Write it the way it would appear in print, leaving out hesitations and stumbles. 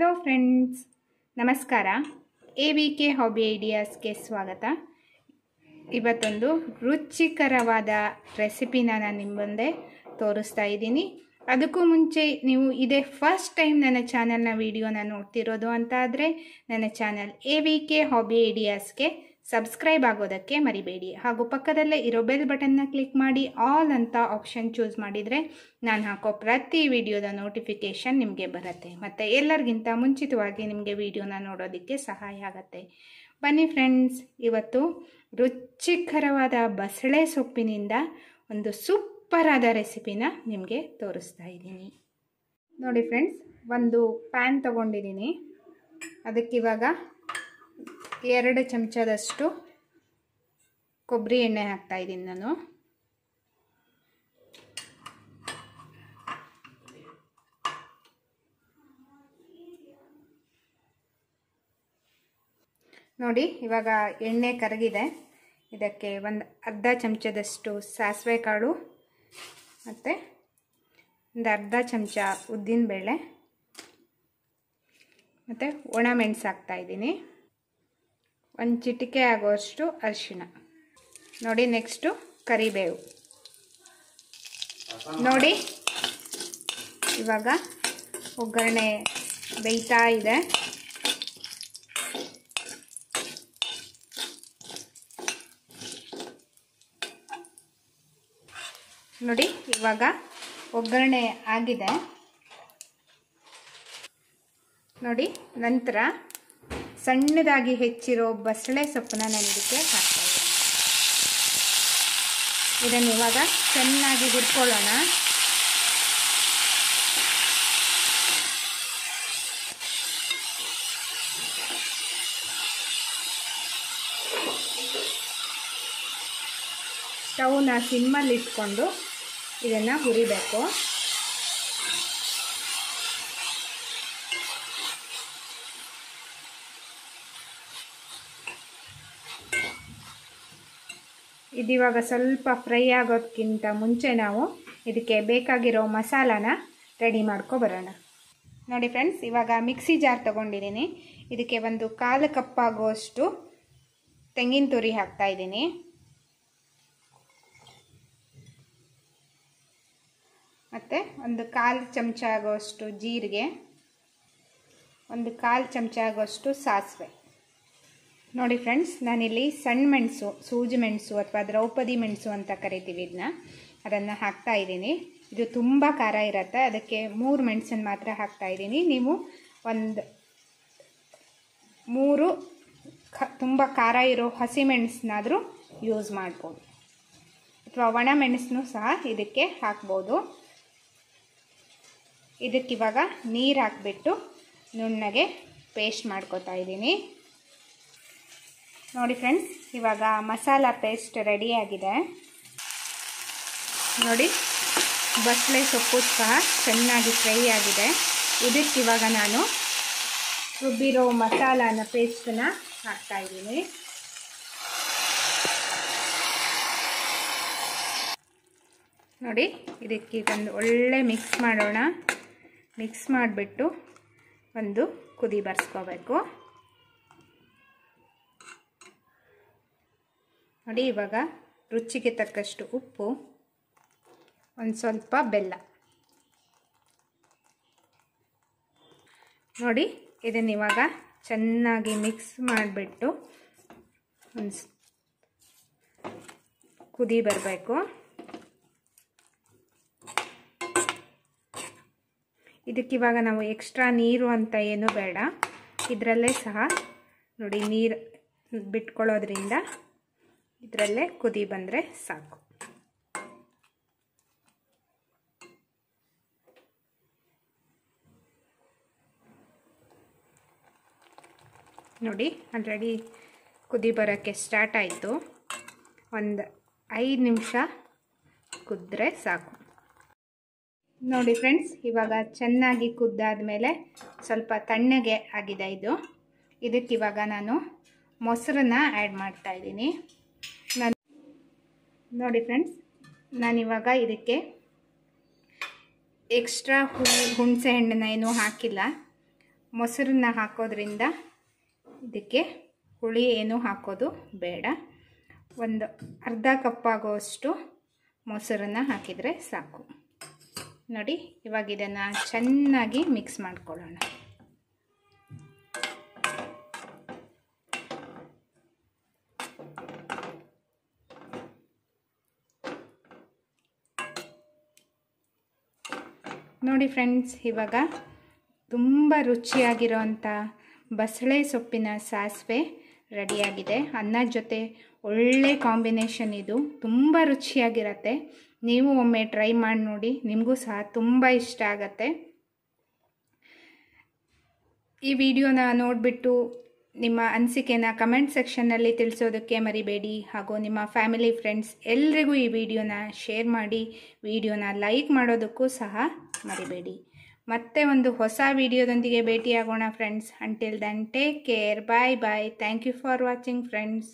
Hello friends, ನಮಸ್ಕಾರ. AVK hobby ಐಡಿಯಾಸ್ಗೆ ಸ್ವಾಗತ. ಇವತ್ತೊಂದು ರುಚಿಕರವಾದ ರೆಸಿಪಿನ ನಾನು ನಿಮ್ಮ ಮುಂದೆ ತೋರಿಸ್ತಾ ಇದ್ದೀನಿ. ಅದಕ್ಕೂ ಮುಂಚೆ ನೀವು ಇದೇ ಫಸ್ಟ್ ಟೈಮ್ ನನ್ನ ಚಾನಲ್ನ ವಿಡಿಯೋನ ನೋಡ್ತಿರೋದು ಅಂತ ಆದರೆ ನನ್ನ ಚಾನಲ್ AVK ಹಾಬಿ ಐಡಿಯಾಸ್ಗೆ ಸಬ್ಸ್ಕ್ರೈಬ್ ಆಗೋದಕ್ಕೆ ಮರಿಬೇಡಿ. ಹಾಗೂ ಪಕ್ಕದಲ್ಲೇ ಇರೋ ಬೆಲ್ ಬಟನ್ನ ಕ್ಲಿಕ್ ಮಾಡಿ ಆಲ್ ಅಂತ ಆಪ್ಷನ್ ಚೂಸ್ ಮಾಡಿದರೆ ನಾನು ಹಾಕೋ ಪ್ರತಿ ವಿಡಿಯೋದ ನೋಟಿಫಿಕೇಷನ್ ನಿಮಗೆ ಬರುತ್ತೆ. ಮತ್ತು ಎಲ್ಲರಿಗಿಂತ ಮುಂಚಿತವಾಗಿ ನಿಮಗೆ ವಿಡಿಯೋನ ನೋಡೋದಕ್ಕೆ ಸಹಾಯ ಆಗುತ್ತೆ. ಬನ್ನಿ ಫ್ರೆಂಡ್ಸ್, ಇವತ್ತು ರುಚಿಕರವಾದ ಬಸಳೆ ಸೊಪ್ಪಿನಿಂದ ಒಂದು ಸೂಪರ್ ಆದ ರೆಸಿಪಿನ ನಿಮಗೆ ತೋರಿಸ್ತಾ ಇದ್ದೀನಿ. ನೋಡಿ ಫ್ರೆಂಡ್ಸ್, ಒಂದು ಪ್ಯಾನ್ ತಗೊಂಡಿದ್ದೀನಿ. ಅದಕ್ಕಿವಾಗ 2 ಚಮಚದಷ್ಟು ಕೊಬ್ಬರಿ ಎಣ್ಣೆ ಹಾಕ್ತಾ ಇದ್ದೀನಿ ನಾನು. ನೋಡಿ, ಇವಾಗ ಎಣ್ಣೆ ಕರಗಿದೆ. ಇದಕ್ಕೆ ಒಂದು ಅರ್ಧ ಚಮಚದಷ್ಟು ಸಾಸಿವೆ ಕಾಳು ಮತ್ತು ಒಂದು ಅರ್ಧ ಚಮಚ ಉದ್ದಿನಬೇಳೆ ಮತ್ತು ಒಣಮೆಣಸು ಹಾಕ್ತಾ ಇದ್ದೀನಿ. ಒಂದು ಚಿಟಿಕೆ ಆಗುವಷ್ಟು ಅರಿಶಿಣ. ನೋಡಿ, ನೆಕ್ಸ್ಟು ಕರಿಬೇವು. ನೋಡಿ, ಇವಾಗ ಒಗ್ಗರಣೆ ಬೇಯ್ತಾ ಇದೆ. ನೋಡಿ, ಇವಾಗ ಒಗ್ಗರಣೆ ಆಗಿದೆ. ನೋಡಿ, ನಂತರ ಸಣ್ಣದಾಗಿ ಹೆಚ್ಚಿರೋ ಬಸಳೆ ಸೊಪ್ಪನ್ನ ನಾನು ಇದಕ್ಕೆ ಹಾಕ್ತಾ ಇದ್ದೀನಿ. ಇದನ್ನು ಇವಾಗ ಚೆನ್ನಾಗಿ ಹುರ್ಕೊಳ್ಳೋಣ. ಸ್ಟವ್ನ ಸಿಮ್ಮಲ್ಲಿ ಇಟ್ಕೊಂಡು ಇದನ್ನು ಹುರಿಬೇಕು. ಇದಿವಾಗ ಸ್ವಲ್ಪ ಫ್ರೈ ಆಗೋದಕ್ಕಿಂತ ಮುಂಚೆ ನಾವು ಇದಕ್ಕೆ ಬೇಕಾಗಿರೋ ಮಸಾಲಾನ ರೆಡಿ ಮಾಡ್ಕೊಬರೋಣ. ನೋಡಿ ಫ್ರೆಂಡ್ಸ್, ಇವಾಗ ಮಿಕ್ಸಿ ಜಾರ್ ತೊಗೊಂಡಿದ್ದೀನಿ. ಇದಕ್ಕೆ ಒಂದು 1/4 ಕಪ್ ಆಗುವಷ್ಟು ತೆಂಗಿನ ತುರಿ ಹಾಕ್ತಾ ಇದ್ದೀನಿ. ಮತ್ತು ಒಂದು 1/4 ಚಮಚ ಆಗುವಷ್ಟು ಜೀರಿಗೆ, ಒಂದು 1/4 ಚಮಚ ಆಗುವಷ್ಟು ಸಾಸಿವೆ. ನೋಡಿ ಫ್ರೆಂಡ್ಸ್, ನಾನಿಲ್ಲಿ ಸಣ್ಣ ಮೆಣಸು, ಸೂಜಿ ಮೆಣಸು ಅಥವಾ ದ್ರೌಪದಿ ಮೆಣಸು ಅಂತ ಕರಿತೀವಿ ಇದನ್ನ, ಅದನ್ನು ಹಾಕ್ತಾ ಇದ್ದೀನಿ. ಇದು ತುಂಬ ಖಾರ ಇರುತ್ತೆ, ಅದಕ್ಕೆ 3 ಮೆಣಸನ್ನು ಮಾತ್ರ ಹಾಕ್ತಾ ಇದ್ದೀನಿ. ನೀವು ಒಂದು 3 ತುಂಬ ಖಾರ ಇರೋ ಹಸಿಮೆಣಸನ್ನಾದರೂ ಯೂಸ್ ಮಾಡ್ಬೋದು, ಅಥವಾ ಒಣ ಮೆಣಸನ್ನು ಸಹ ಇದಕ್ಕೆ ಹಾಕ್ಬೋದು. ಇದಕ್ಕಿವಾಗ ನೀರು ಹಾಕಿಬಿಟ್ಟು ನುಣ್ಣಗೆ ಪೇಸ್ಟ್ ಮಾಡ್ಕೊತಾ ಇದ್ದೀನಿ. ನೋಡಿ ಫ್ರೆಂಡ್ಸ್, ಇವಾಗ ಮಸಾಲ ಪೇಸ್ಟ್ ರೆಡಿಯಾಗಿದೆ. ನೋಡಿ, ಬಸಳೆ ಸೊಪ್ಪು ಸಹ ಚೆನ್ನಾಗಿ ಫ್ರೈ ಆಗಿದೆ. ಇದಕ್ಕಿವಾಗ ನಾನು ರುಬ್ಬಿರೋ ಮಸಾಲಾನ ಪೇಸ್ಟನ್ನ ಹಾಕ್ತಾ ಇದ್ದೀನಿ. ನೋಡಿ, ಇದಕ್ಕೆ ಒಂದು ಒಳ್ಳೆ ಮಿಕ್ಸ್ ಮಾಡೋಣ. ಮಿಕ್ಸ್ ಮಾಡಿಬಿಟ್ಟು ಒಂದು ಕುದಿ ಬರ್ಸ್ಕೋಬೇಕು. ನೋಡಿ, ಇವಾಗ ರುಚಿಗೆ ತಕ್ಕಷ್ಟು ಉಪ್ಪು, ಒಂದು ಸ್ವಲ್ಪ ಬೆಲ್ಲ. ನೋಡಿ, ಇದನ್ನಿವಾಗ ಚೆನ್ನಾಗಿ ಮಿಕ್ಸ್ ಮಾಡಿಬಿಟ್ಟು ಒಂದು ಕುದಿ ಬರಬೇಕು. ಇದಕ್ಕಿವಾಗ ನಾವು ಎಕ್ಸ್ಟ್ರಾ ನೀರು ಅಂತ ಏನೂ ಬೇಡ, ಇದರಲ್ಲೇ ಸಹ ನೋಡಿ ನೀರು ಬಿಟ್ಕೊಳ್ಳೋದ್ರಿಂದ ಇದರಲ್ಲೇ ಕುದಿ ಬಂದರೆ ಸಾಕು. ನೋಡಿ, ಆಲ್ರೆಡಿ ಕುದಿ ಬರೋಕ್ಕೆ ಸ್ಟಾರ್ಟ್ ಆಯಿತು. ಒಂದು 5 ನಿಮಿಷ ಕುದ್ರೆ ಸಾಕು. ನೋಡಿ ಫ್ರೆಂಡ್ಸ್, ಇವಾಗ ಚೆನ್ನಾಗಿ ಕುದ್ದಾದ್ಮೇಲೆ ಸ್ವಲ್ಪ ತಣ್ಣಗೆ ಆಗಿದೆ ಇದು. ಇದಕ್ಕಿವಾಗ ನಾನು ಮೊಸರನ್ನ ಆ್ಯಡ್ ಮಾಡ್ತಾ ಇದ್ದೀನಿ. ನೋಡಿ ಫ್ರೆಂಡ್ಸ್, ನಾನಿವಾಗ ಇದಕ್ಕೆ ಎಕ್ಸ್ಟ್ರಾ ಹುಣಸೆ ಹಣ್ಣನ್ನ ಏನೂ ಹಾಕಿಲ್ಲ. ಮೊಸರನ್ನ ಹಾಕೋದ್ರಿಂದ ಇದಕ್ಕೆ ಹುಳಿ ಏನು ಹಾಕೋದು ಬೇಡ. ಒಂದು ಅರ್ಧ ಕಪ್ ಆಗೋಷ್ಟು ಮೊಸರನ್ನ ಹಾಕಿದರೆ ಸಾಕು. ನೋಡಿ, ಇವಾಗ ಇದನ್ನು ಚೆನ್ನಾಗಿ ಮಿಕ್ಸ್ ಮಾಡ್ಕೊಳ್ಳೋಣ. ನೋಡಿ ಫ್ರೆಂಡ್ಸ್, ಇವಾಗ ತುಂಬ ರುಚಿಯಾಗಿರೋಂಥ ಬಸಳೆ ಸೊಪ್ಪಿನ ಸಾಸಿವೆ ರೆಡಿಯಾಗಿದೆ. ಅನ್ನದ ಜೊತೆ ಒಳ್ಳೆ ಕಾಂಬಿನೇಷನ್ ಇದು, ತುಂಬ ರುಚಿಯಾಗಿರುತ್ತೆ. ನೀವು ಒಮ್ಮೆ ಟ್ರೈ ಮಾಡಿ ನೋಡಿ, ನಿಮಗೂ ಸಹ ತುಂಬ ಇಷ್ಟ ಆಗತ್ತೆ. ಈ ವಿಡಿಯೋನ ನೋಡಿಬಿಟ್ಟು ನಿಮ್ಮ ಅನಿಸಿಕೆನ ಕಮೆಂಟ್ ಸೆಕ್ಷನ್ನಲ್ಲಿ ತಿಳಿಸೋದಕ್ಕೆ ಮರಿಬೇಡಿ. ಹಾಗೂ ನಿಮ್ಮ ಫ್ಯಾಮಿಲಿ ಫ್ರೆಂಡ್ಸ್ ಎಲ್ರಿಗೂ ಈ ವಿಡಿಯೋನ ಶೇರ್ ಮಾಡಿ, ವಿಡಿಯೋನ ಲೈಕ್ ಮಾಡೋದಕ್ಕೂ ಸಹ ಮರಿಬೇಡಿ. ಮತ್ತೆ ಒಂದು ಹೊಸ ವಿಡಿಯೋದೊಂದಿಗೆ ಭೇಟಿಯಾಗೋಣ friends. Until then take care, bye bye. Thank you for watching friends.